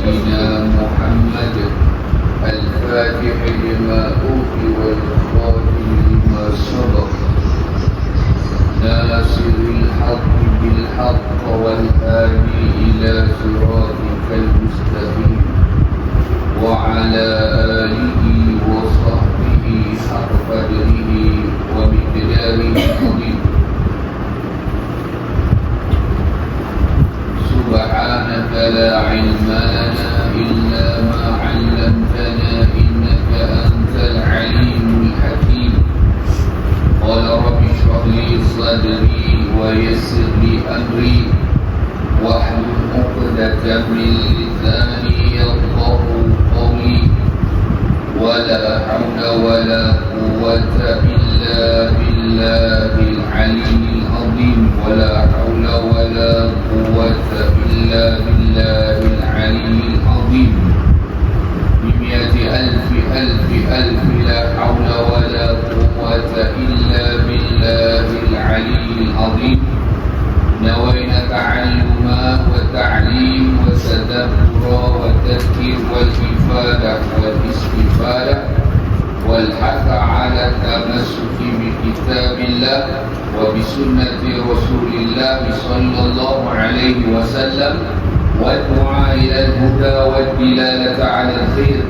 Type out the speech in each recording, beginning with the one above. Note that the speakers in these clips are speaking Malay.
سيدنا محمد الفاتح لما أوتي والخاتم لما سبق ناصر الحق بالحق والهادي إلى صراطك المستقيم وعلى آله وصحبه حق قدره ومقداره العظيم. سبحانك لا علم لنا إلا ما علمتنا إنك أنت العليم الحكيم. قال رب اشرح لي صدري ويسر لي أمري واحلل عقدة من لساني يفقهوا قولي ولا حول ولا قوة إلا بالله العلي العظيم ولا حول ولا قوة إلا بالله العلي العظيم بمئة ألف ألف ألف لا حول ولا قوة إلا بالله العلي العظيم. نوينا تعلما وتعليم وتدبر وتذكير والإفادة والاستفادة والحث على التمسك بكتاب الله وبسنة رسول الله صلى الله عليه وسلم والدعاء إلى الهدى والدلالة على الخير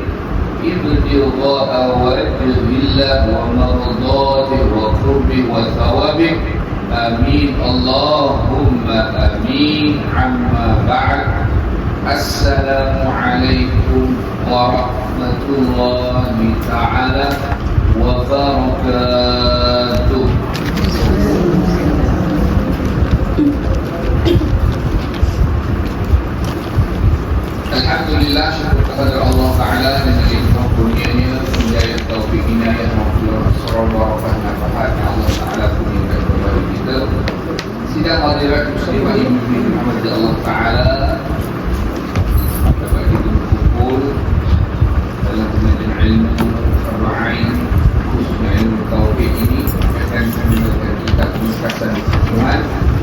ابتغاء وجه الله ومرضاته وقربه وثوابه. آمين اللهم آمين. عما بعد، السلام عليكم ورحمة الله تعالى وبركاته. Alhamdulillah, syukur kepada Allah Ta'ala dengan limpah kurnianya, hidayah, taufik, inayah, maghfirah, asrar, barakah, nafahat yang Allah Ta'ala kurniakan kepada kita. Sidang hadirat muslimah yang dirahmati Allah Ta'ala, dapat kita berkumpul dalam pengajian ilmu Fardu'ain, khususnya ilmu taufik ini akan menyebabkan kita pemekasan Tuhan.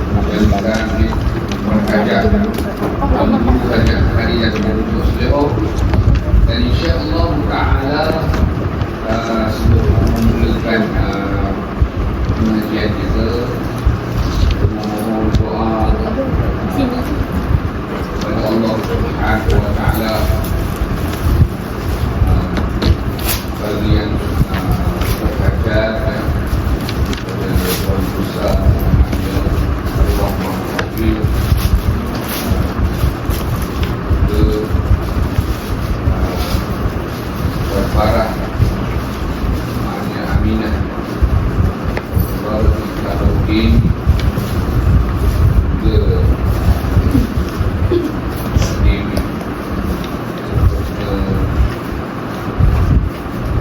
Moga-moga berhajat hajat hari yang beruntung selewah. Dan insyaAllah Ta'ala sebelum memulakan pengajian kita, memohon doa kepada Allah Subhanahu wa Ta'ala bagi yang berhajat kepada tuan besar Allah Mahathir Farah Ma'anya Aminah Baru Islamuddin ke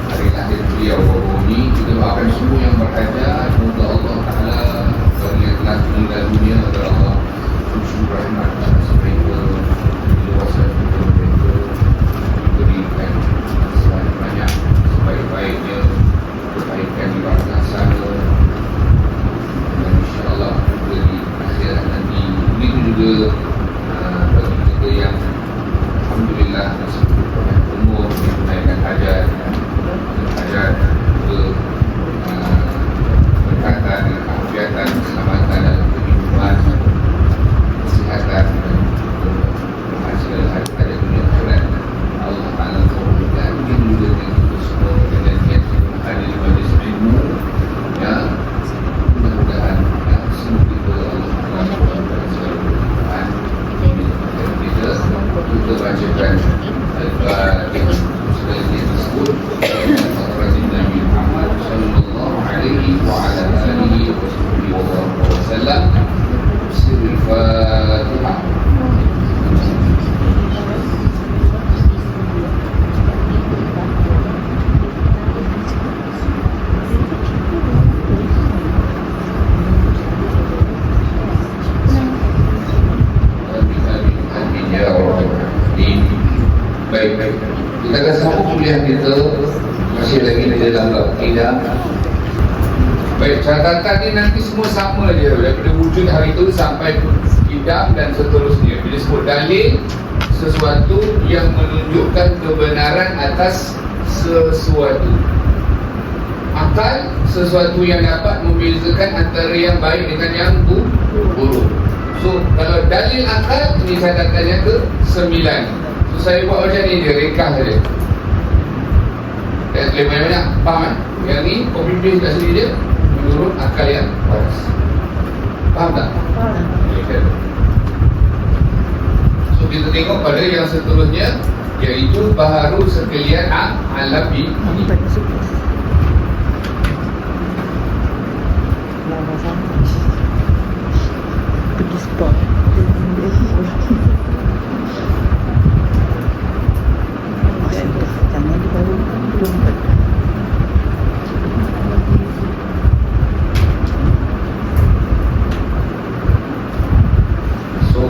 hari lahir beliau ini. Kita doakan semua yang berhajat, semoga Allah Ta'ala bagi yang telah meninggal dunia agar Allah Subhanahu rahmat atas mereka, luasan mereka, diberikan banyak sebaik-baiknya kebaikan di bawah sana, dan insyaAllah juga di akhirat nanti. Begitu juga bagi kita yang alhamdulillah masih umur menunaikan hajat juga berkaitan dengan kegiatan keselamatan dalam kehidupan, kesihatan dan segala hajat dunia akhirat. Allah Ta'ala memberikan ini juga dengan kita semua dengan niat ada di majlis ilmu, ya, mudah-mudahan ya, semua kita Allah Ta'ala memberikan segala keberkahan kita bacakan Al-Fatihah segala dia tersebut Nabi Muhammad sallallahu alaihi wa ala alihi wa sallam. Sirul Fatihah. Baik, kita akan sambung kuliah kita masih lagi di dalam bab akidah. Baik, catatan ni nanti semua sama je daripada wujud hari itu sampai kidam dan seterusnya. Bila sebut dalil, sesuatu yang menunjukkan kebenaran atas sesuatu. Akal, sesuatu yang dapat membezakan antara yang baik dengan yang buruk. So, kalau dalil akal, ini catatannya ke 9. So, saya buat macam ni dia, rekah saja. Dan lebih banyak, faham kan? Yang ni, copy paste kat sini dia, menurut akal yang waras. Faham tak? Faham. So, kita tengok pada yang seterusnya, iaitu baharu sekalian alam ini. Pergi spot. Jangan di baru belum. So,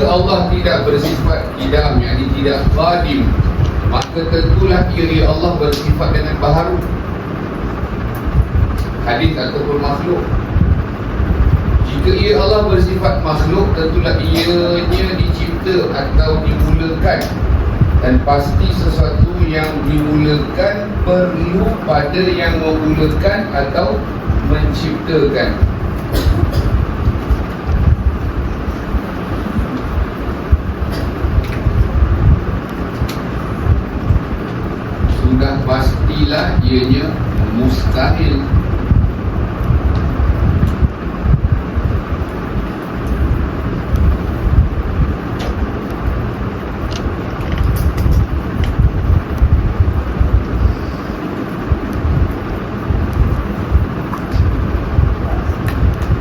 Allah tidak bersifat idam, yakni tidak qadim, maka tentulah ia Allah bersifat dengan baharu, hadis ataupun makhluk. Jika ia Allah bersifat makhluk, tentulah ianya dicipta atau dimulakan, dan pasti sesuatu yang dimulakan perlu pada yang memulakan atau menciptakan. mustahil.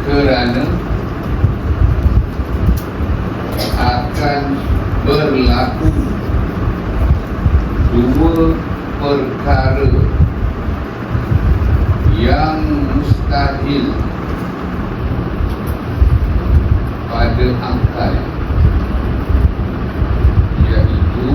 Kerana akan berlaku dua perkara yang mustahil pada akal, iaitu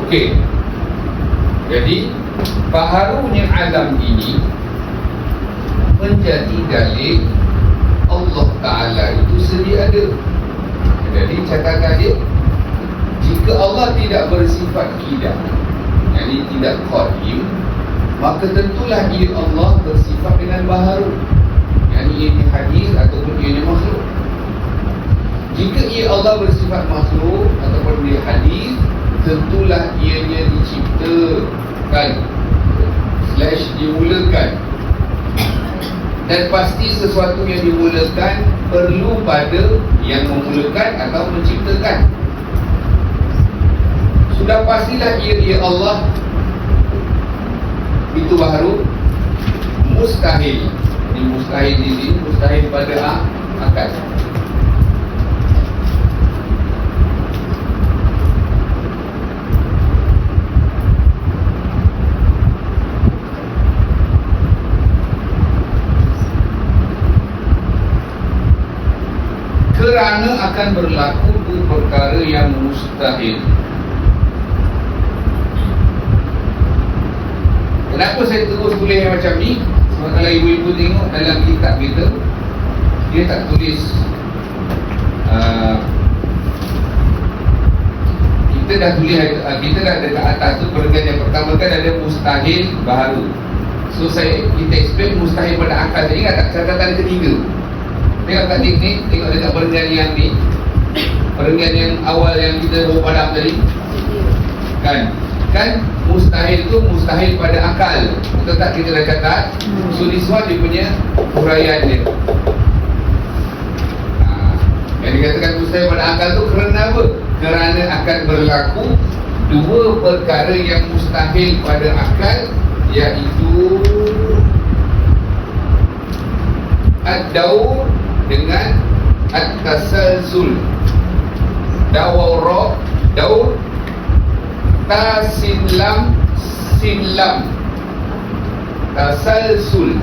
okey. Jadi baharunya alam ini menjadi dalil Allah Ta'ala itu sedia ada. Jadi catatan dia, jika Allah tidak bersifat qidam, yakni tidak qadim, maka tentulah ia Allah bersifat dengan baharu, yakni ianya hadis ataupun ianya makhluk. Jika ia Allah bersifat makhluk ataupun dia hadis, tentulah ianya diciptakan / dimulakan. Dan pasti sesuatu yang dimulakan perlu pada yang memulakan atau menciptakan. Sudah pastilah ia Allah itu baharu mustahil. Ini mustahil ini mustahil pada akal. Kerana akan berlaku dua perkara yang mustahil. Kenapa saya terus tulis macam ni? Sebab kalau ibu-ibu tengok dalam kitab kita, dia tak tulis kita dah tulis, kita dah dekat atas tu perenggan yang pertama kan ada mustahil baharu. So kita explain mustahil pada akal. Saya ingat tak catatan ketiga? Tengok kat ni, tengok dekat perenggan yang ni, perenggan yang awal yang kita bawa padam tadi. Kan mustahil tu mustahil pada akal. Betul tak kita dah catat? So this one dia punya huraian dia. Yang dikatakan mustahil pada akal tu kerana apa? Kerana akan berlaku dua perkara yang mustahil pada akal, iaitu ad-daur dengan at-tasalsul. Dawara, daur, ta sin lam, tasalsul.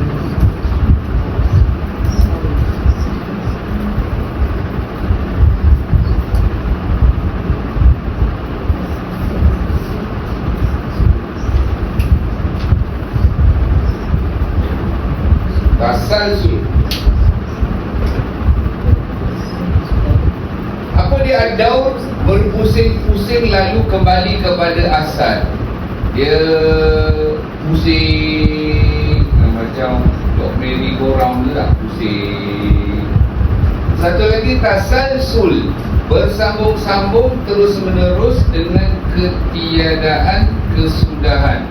Tasalsul. Apa dia ad-daur? Berpusing-pusing lalu kembali kepada asal. Dia pusing macam dok merry-go-round lah, pusing. Satu lagi tasalsul, bersambung-sambung terus-menerus dengan ketiadaan kesudahan.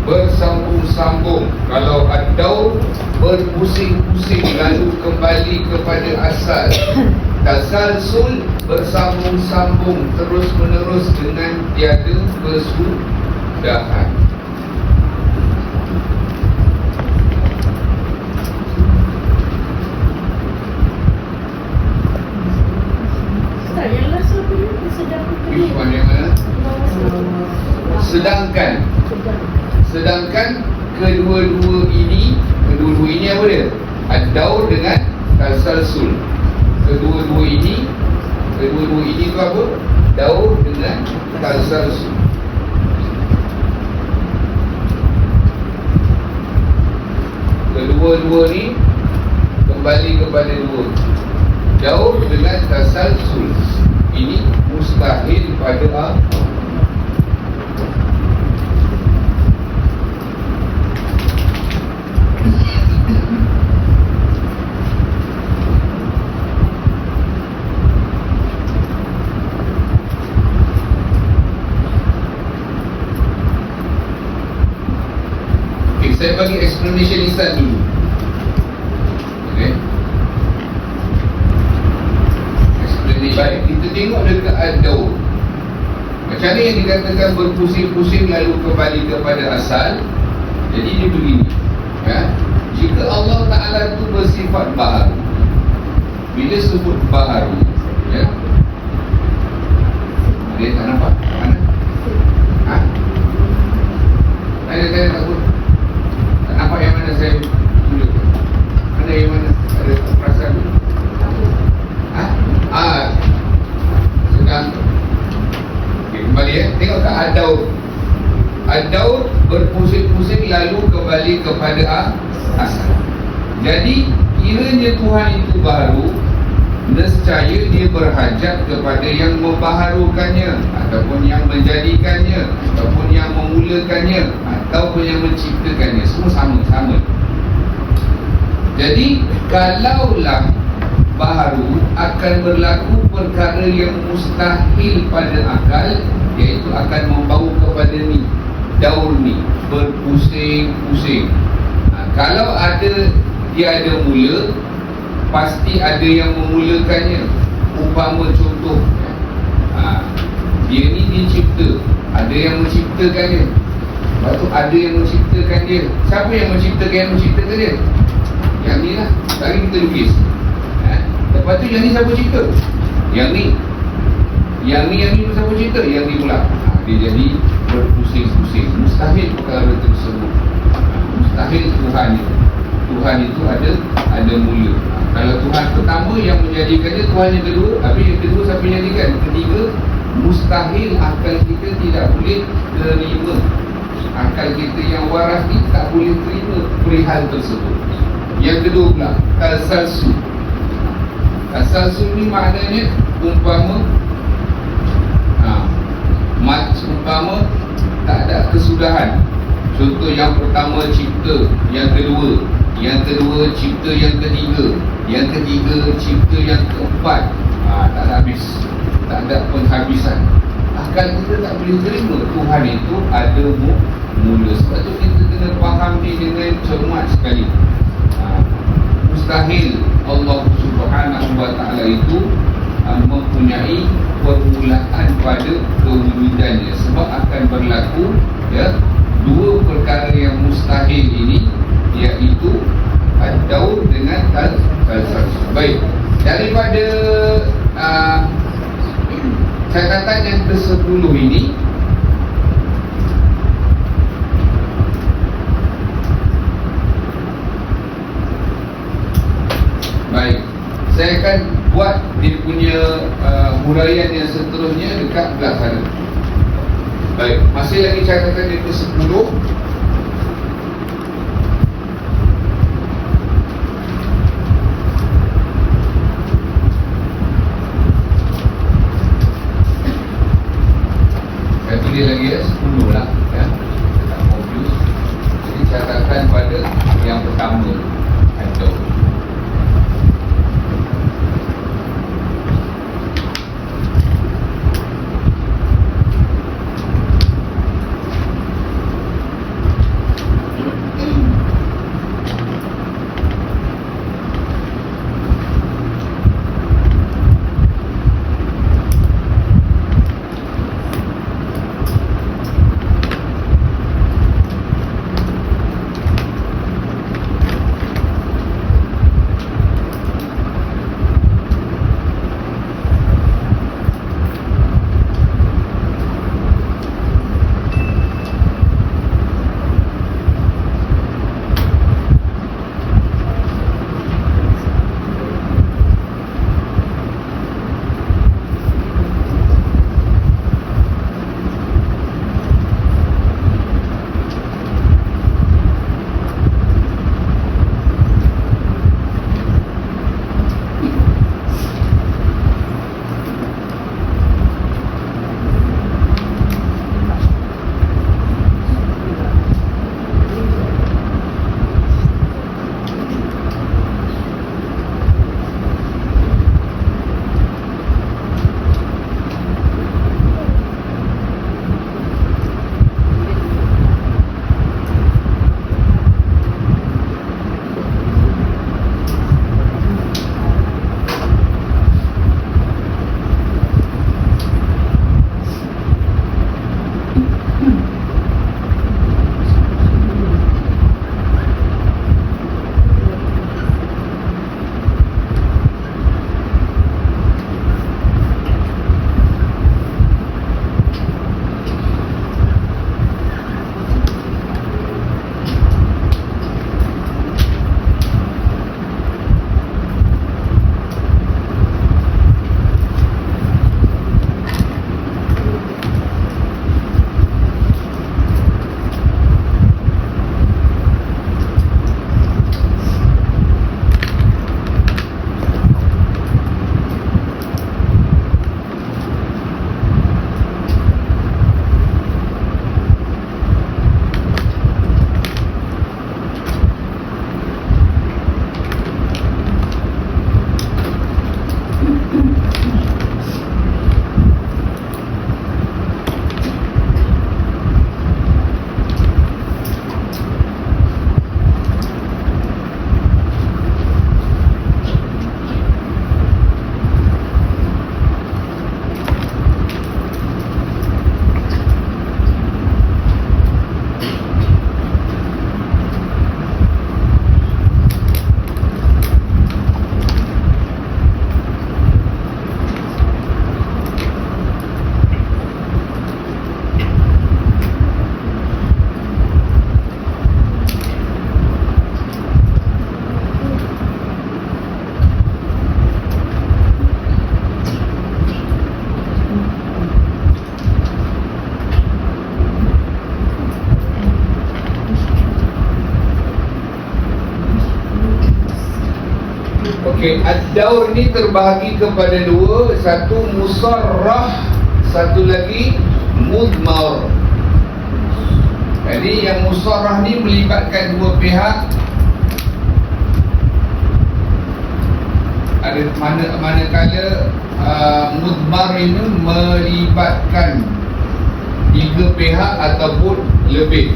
Bersambung-sambung. Kalau ad-daur, berpusing-pusing lalu kembali kepada asal. Tasalsul, bersambung-sambung terus-menerus dengan tiada kesudahan. Ustaz, yang last apa ni? Which one yang mana? Sedangkan kedua-dua ini apa dia? Ad-daur dengan tasalsul. Kedua-dua ini tu apa? Daur dengan tasalsul. Kedua-dua ni kembali kepada dua. Daur dengan tasalsul. Ini mustahil pada saya bagi explanation lisan dulu. Okay. Explanation. Baik, kita tengok dekat ad-daur. Macam mana yang dikatakan berpusing-pusing lalu kembali kepada asal. Jadi dia begini, ya? Jika Allah Ta'ala itu bersifat baharu, bila sebut baharu, ya, dia tak nampak mana? Ha? Saya takut tak nampak yang mana saya tunjuk. Mana yang mana? Ada perasaan? Sedang. Okay, kembali ya. Tengok tak ad-daur. Ad-daur berpusing-pusing lalu kembali kepada asal. Jadi kiranya Tuhan itu baharu, nescaya dia berhajat kepada yang membaharukannya, ataupun yang menjadikannya, ataupun yang memulakannya, ataupun yang menciptakannya. Semua sama-sama. Jadi kalaulah baharu, akan berlaku perkara yang mustahil pada akal, iaitu akan membawa kepada ni, daur ni, berpusing-pusing. Kalau dia ada mula, pasti ada yang memulakannya. Umpama contoh, dia ni dicipta, ada yang menciptakannya. Lepas tu ada yang menciptakan dia. Siapa yang menciptakan dia? Yang ni lah. Tadi kita lukis. Lepas tu yang ni siapa cipta? Yang ni pun siapa cipta? Yang ni pula. Dia jadi berpusing-pusing. Mustahil perkara tersebut. Mustahil Tuhan itu ada mula. Kalau Tuhan pertama yang menjadikannya, Tuhan yang kedua, habis yang kedua siapa yang jadikan? Ketiga, mustahil akal kita tidak boleh terima. Akal kita yang waras ni tak boleh terima perihal tersebut. Yang kedua pula, tasalsul. Tasalsul ni maknanya umpama Umpama tak ada kesudahan. Contoh yang pertama cipta, yang kedua cipta yang ketiga, yang ketiga cipta yang keempat. Tak ada habis, tak ada penghabisan. Akal kita tak boleh terima Tuhan itu ada mula. Sebab tu kita kena faham ni dengan cermat sekali. Mustahil Allah Subhanahu wa ta'ala itu mempunyai permulaan pada kewujudannya, sebab akan berlaku dua perkara yang mustahil ini, iaitu ad-daur dengan al-falsafah. Baik, daripada catatan yang ke-10 ini, baik, saya akan buat dia punya huraian yang seterusnya dekat belah sana. Baik, masih lagi catatan yang ke-10. Saya tulis lagi 10 lah ya. Tak confuse. Jadi catatan pada yang pertama atau Okey, ad-daur ni terbahagi kepada dua, satu musarrah, satu lagi mudmar. Jadi yang musarrah ni melibatkan dua pihak. Ada manakala mudmar ini melibatkan tiga pihak ataupun lebih.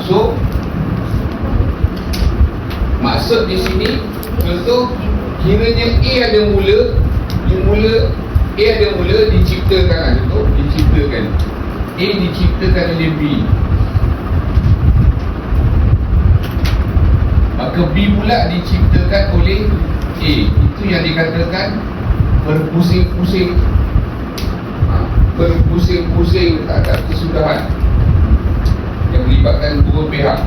So maksud di sini, contoh kiranya A ada mula, A ada mula diciptakan, contoh diciptakan A diciptakan oleh B, maka B pula diciptakan oleh A. Itu yang dikatakan berpusing-pusing, berpusing-pusing tak ada kesudahan, yang melibatkan dua pihak.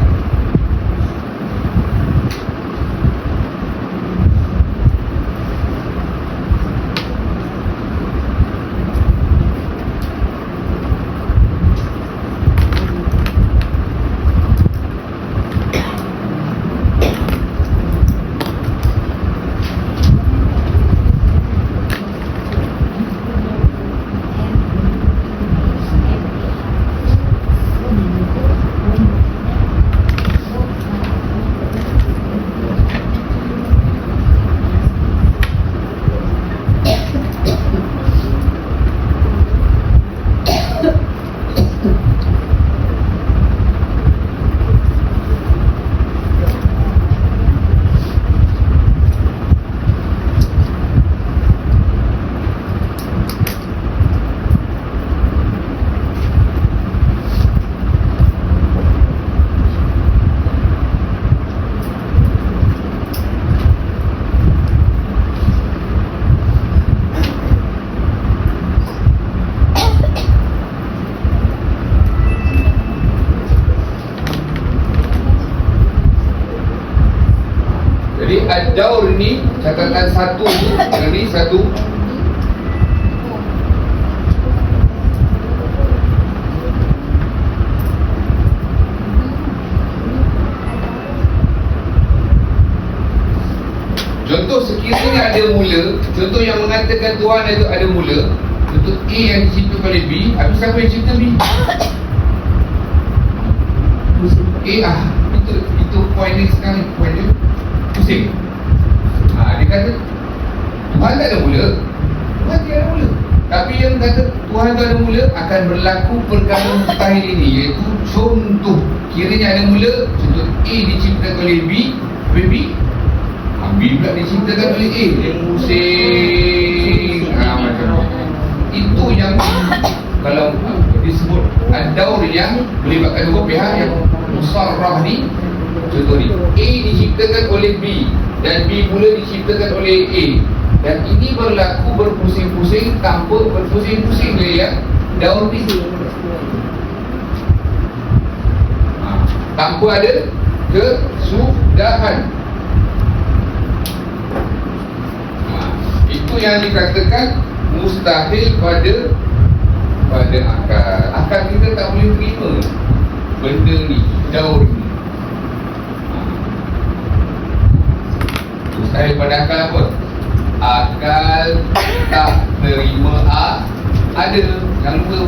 Jadi ad-daur ni catatan satu ni, ini satu. Contoh sekiranya ada mula, contoh yang mengatakan Tuhan itu ada mula, contoh A yang dicipta oleh B, habis siapa yang cipta B? A itu poin ni sekarang, poin dia pusing. Dia kata Tuhan tak ada mula, Tuhan tidak ada mula. Tapi yang kata Tuhan tak ada mula, akan berlaku perkara mustahil ini, iaitu contoh kiranya ada mula, contoh A diciptakan oleh B, B pula diciptakan oleh A, dia pusing. Macam itu yang kalau disebut ad-daur yang melibatkan dua pihak yang musarrah ni. Contoh ni, A diciptakan oleh B dan B pula diciptakan oleh A, dan ini berlaku berpusing-pusing tanpa berpusing-pusing dia ya. Daur ni tanpa ada kesudahan. Itu yang dikatakan mustahil pada akal. Akal kita tak boleh terima benda ni, daur ni. Mustahil pada akal apa? Akal tak terima ada. Jangan lupa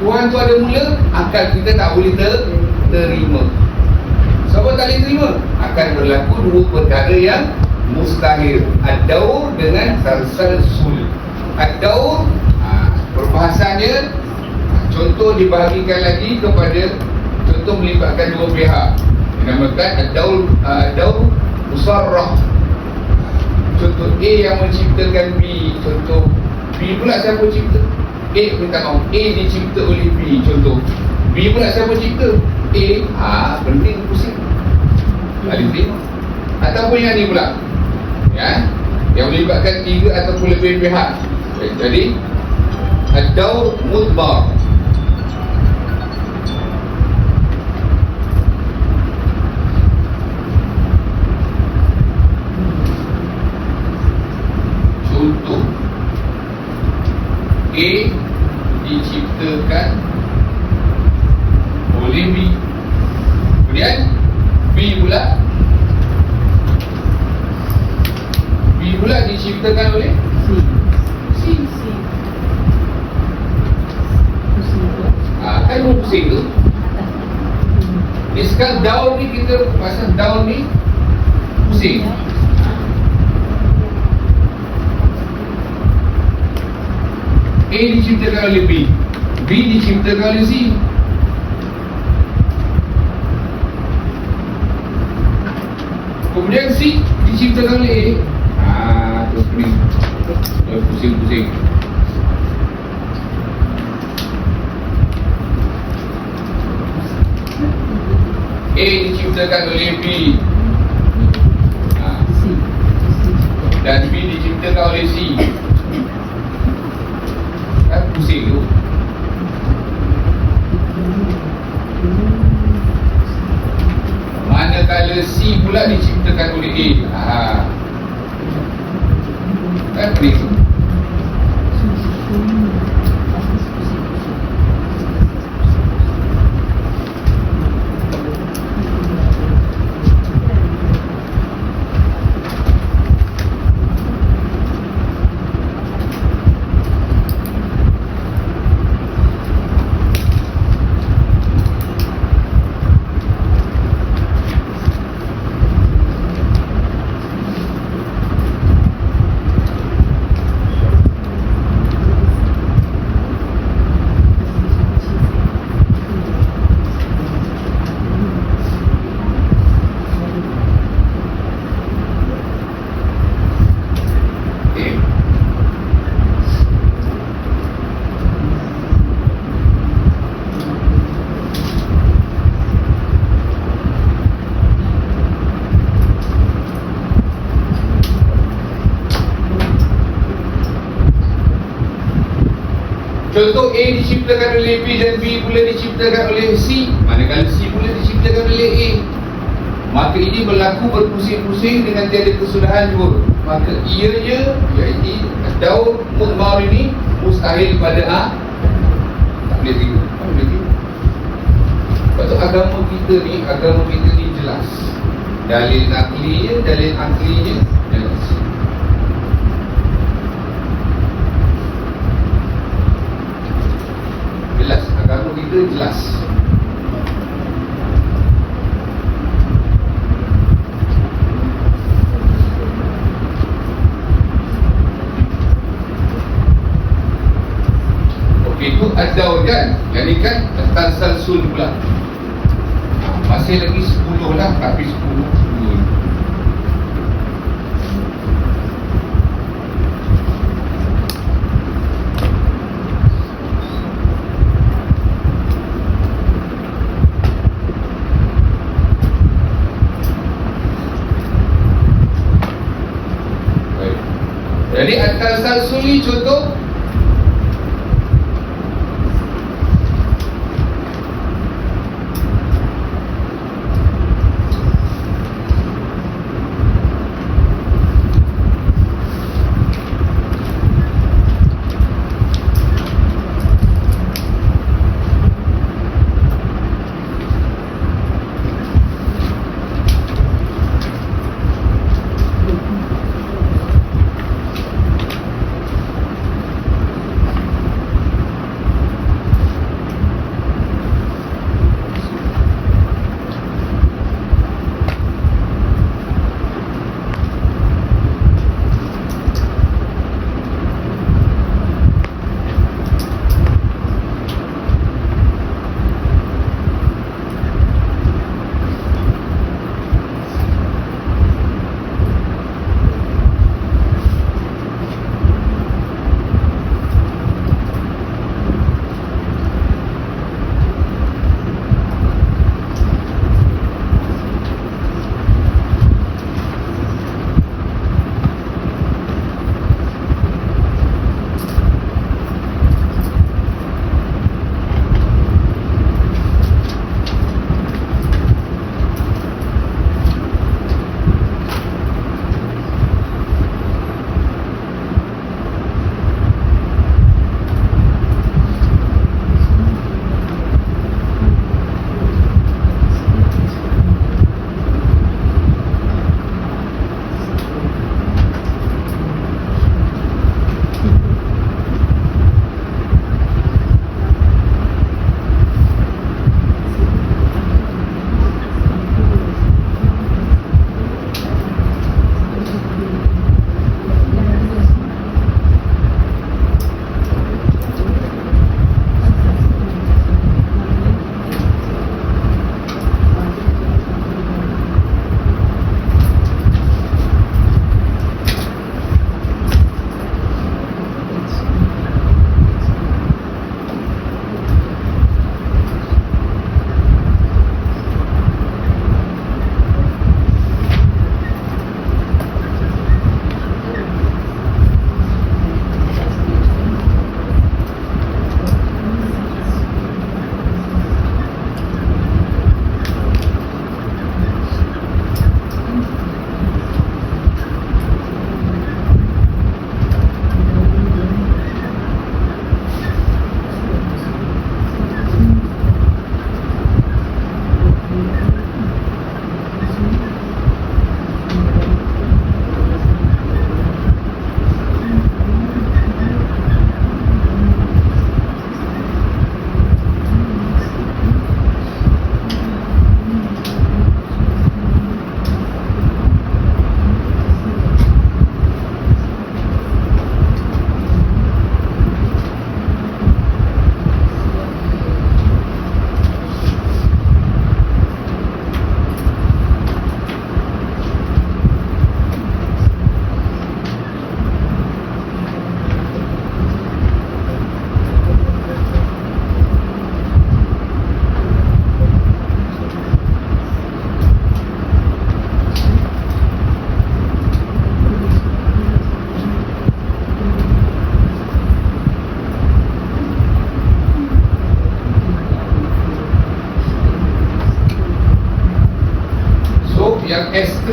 Tuhan tu ada mula, akal kita tak boleh terima. Siapa tak boleh terima? Akan berlaku dua perkara yang mustahil, ad-daur dengan tasalsul. Ad-daur perbahasannya, contoh dibahagikan lagi kepada contoh melibatkan dua pihak, dinamakan ad-daur musarrah. Contoh A yang menciptakan B, contoh B pula siapa cipta? A dicipta oleh B, contoh B pula siapa cipta? A. Penting pusing. Alif. Ataupun yang ni pula, ya, yang melibatkan tiga ataupun lebih pihak. Jadi ad-daur mudmar. Contoh A diciptakan oleh B, pusing. A diciptakan oleh B, B diciptakan oleh C. Kemudian C diciptakan oleh A. Terus pening, pusing-pusing. A diciptakan oleh B, dan B diciptakan oleh C. Kan pusing tu. Manakala C pula diciptakan oleh A, kan pening tu. Contoh A diciptakan oleh B dan B pula diciptakan oleh C. Manakala C pula diciptakan oleh A, maka ini berlaku berpusing-pusing dengan tiada kesudahan juga. Maka ianya, iaitu daur mudmar ini mustahil pada A. Tak boleh tiru. Tak boleh tiru. Sebab tu agama kita ni jelas. Dalil naklinya, dalil aklinya jelas. Jelas, agama kita jelas. Okey, itu ad-daur kan? Jadi kan tasalsul pula. Masih lagi 10 lah, tapi 10. Jadi at-tasalsuli contoh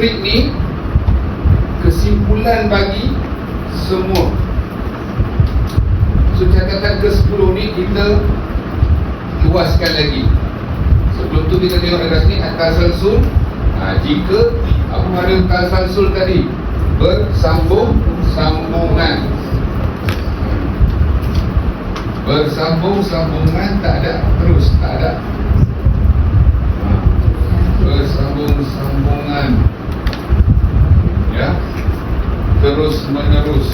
estrik ni kesimpulan bagi semua. So catatan ke-10 ni kita luaskan lagi. Sebelum tu kita tengok dekat sini at-tasalsul. Jika apa makna tasalsul tadi? Bersambung-sambungan. Bersambung-sambungan, tak ada terus, tak ada. Bersambung-sambungan, ya, terus menerus.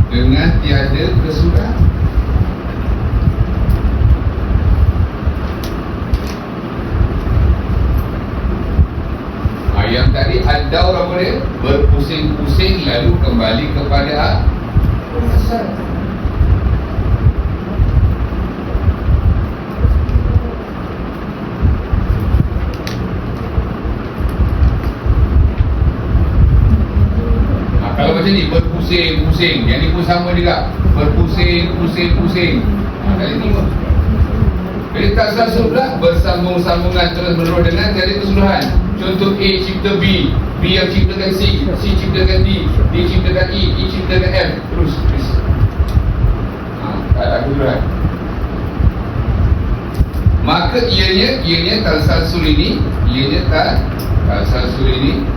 Dengan tiada kesudahan. Yang tadi ad-daur apa dia? Berpusing-pusing lalu kembali kepada asal. Kalau macam ni berpusing-pusing, yang ni pun sama juga. Berpusing-pusing-pusing. Kali ni pun. Jadi tasalsul pula bersambung-sambungan terus menerus dengan tiada kesudahan. Contoh A cipta B, B yang ciptakan C, C ciptakan D, D ciptakan E ciptakan F. Terus. Tak ada kesudahan. Maka ianya tasalsul ini, tasalsul ini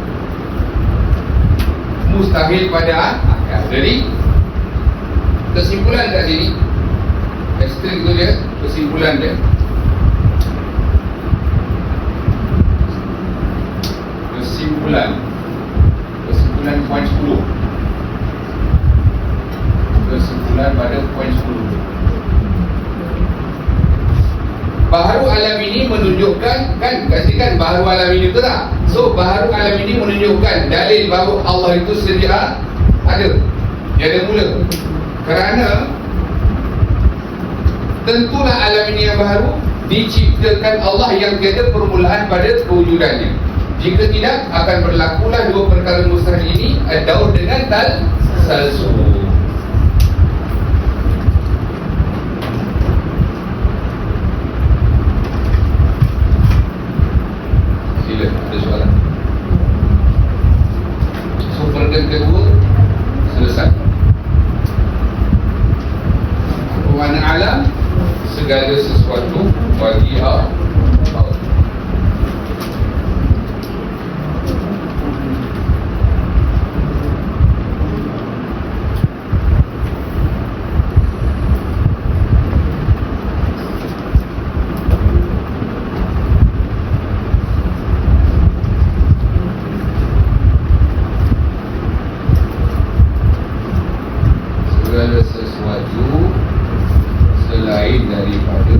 mustahil pada akal. Jadi kesimpulan kat sini, ekstrik tu dia, kesimpulan dia. Kesimpulan poin 10. Kesimpulan pada poin 10. Baharu alam ini menunjukkan, kan kasihkan baharu alam ini, betul tak? So baharu alam ini menunjukkan dalil bahawa Allah itu sedia ada. Dia ada mula. Kerana tentulah alam ini yang baharu diciptakan Allah yang tiada permulaan pada kewujudannya. Jika tidak, akan berlakulah dua perkara mustahil ini, ad-daur dengan tasalsul. Sila, ada soalan. So, perkara kedua selesai. Bermakna alam segala sesuatu bagi Allah. Segala sesuatu selain daripada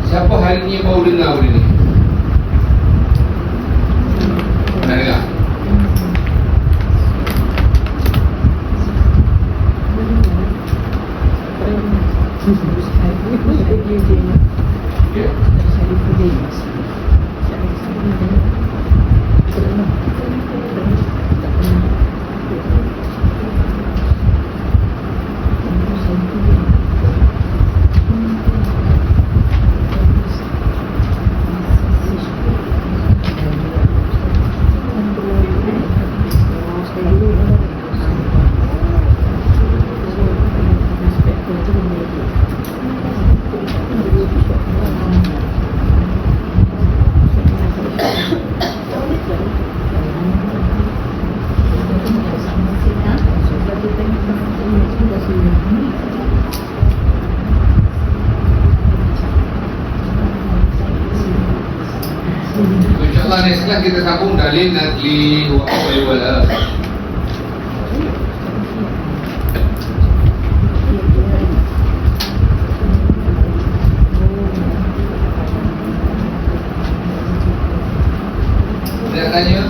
siapa hari ni yang baru dengar benda ni? Pernah dengar? Ya. InsyaAllah next class kita sambung dalil nakli wa wala. Saya tanya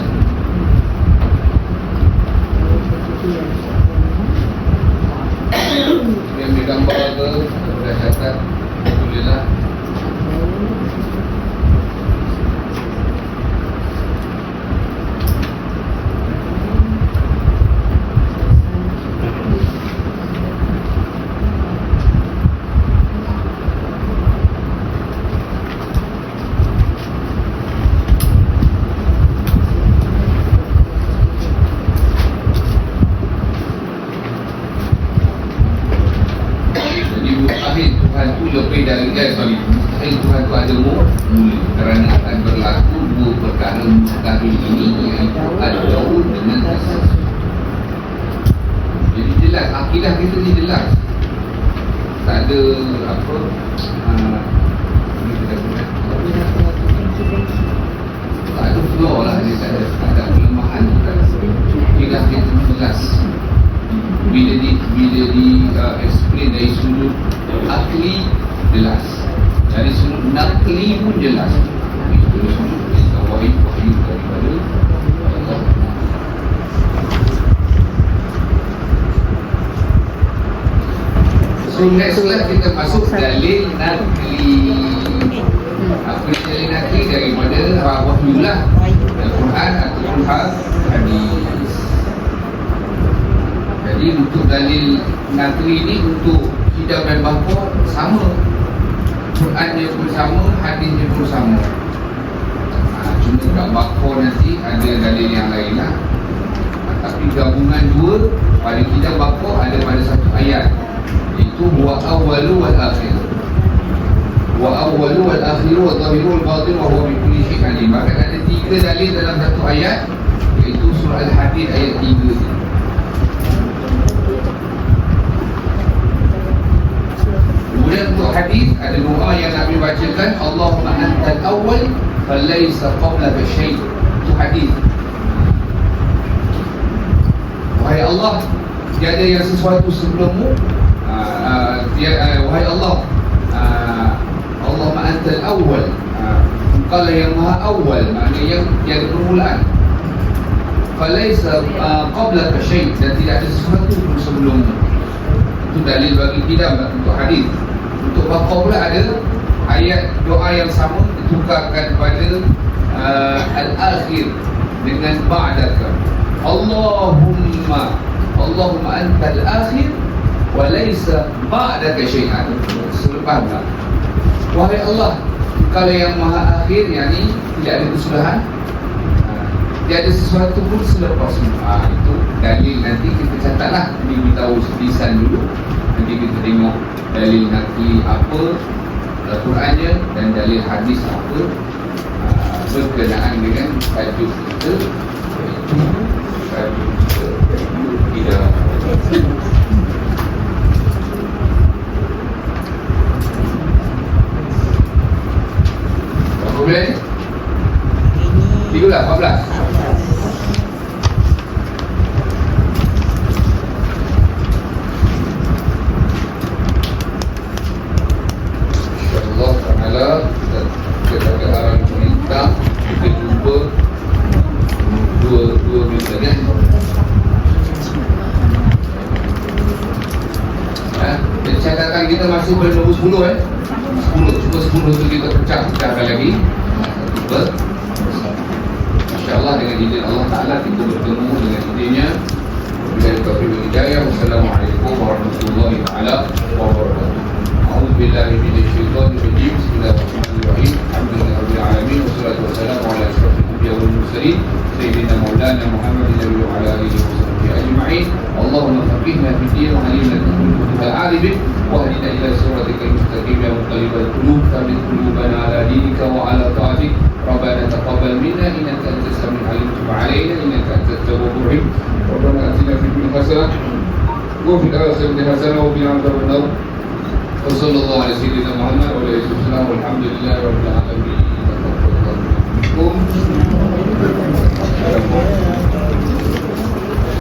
yang digambar ke dah catat, alhamdulillah. al-mustahil ini iaitu al-daul dengan asas. Jadi jelas, akidah kita ni jelas. Tak ada apa tak ada flaw lah, dia tak ada kelemahan. Akidah kita jelas. Bila di explain dari sudut akli jelas, dari sudut nakli pun jelas. Itu sudut wahyu daripada Allah. So next lah kita masuk dalil nakli. Apa dalil nakli? Daripada wahyu lah, Al-Quran ataupun hadis. Jadi untuk dalil nakli ni untuk hijab dan bapa sama, Quran dia pun sama, hadis dia pun sama. Cuma kat bapa nanti ada dalil yang lain lah. Tapi gabungan dua pada hijab bapa ada pada satu ayat, iaitu wa awwalu wal akhir. Wa awwalu wal akhir wa zahiru wal batin wa huwa bi kulli syai'in alim. Maka ada tiga dalil dalam satu ayat, iaitu surah Al-Hadid ayat 3. Kemudian untuk hadis ada doa yang Nabi bacakan, Allahumma antal awwal falaysa qablaka syai'. Itu hadis. Wahai Allah, tiada yang sesuatu sebelummu. Wahai Allah, Allahumma antal awwal, engkau lah yang maha awal, maknanya yang tiada permulaan. Falaysa qablaka syai', dan tidak ada sesuatu pun sebelummu. Itu dalil bagi kita untuk hadis. Untuk bapa pula ada ayat doa yang sama ditukarkan pada al-akhir dengan ba'daka. Allahumma antal akhir wa laysa ba'daka syai'an. Selepaslah, wahai Allah, engkau yang maha akhir, yakni tidak ada kesudahan, tidak ada sesuatu pun selepasmu. Itu dalil, nanti kita catatlah, ini kita tahu lisan dulu. Nanti kita tengok dalil nanti apa Al-Qurannya dan dalil hadis apa berkenaan dengan tajuk kita, iaitu tajuk kita berapa bulan ni? 14. Kita ada arahan pemerintah, kita jumpa dua minggu kan. Dan catatan kita masih pada nombor 10 10, cuba 10 tu kita pecahkan lagi. InsyaAllah dengan izin Allah Ta'ala kita bertemu dengan idenya. Wabillahi taufiq wal hidayah. Wassalamualaikum warahmatullahi wabarakatuh. أعوذ بالله من الشيطان الرجيم. بسم الله الرحمن الرحيم. الحمد لله رب العالمين والصلاة والسلام على أشرف الأنبياء والمرسلين سيدنا مولانا محمد النبي وعلى آله وصحبه أجمعين. اللهم فقهنا في الدين وعلمنا تأويل كتب العارفين واهدنا إلى صراطك المستقيم يا مقلب القلوب ثبت قلوبنا على دينك وعلى طاعتك. ربنا تقبل منا إنك أنت السميع العليم وتب علينا إنك أنت التواب الرحيم. ربنا آتنا في الدنيا حسنة وفي الآخرة حسنة وقنا عذاب النار. وصلى الله على سيدنا محمد وعلى اله وصحبه والحمد لله رب العالمين.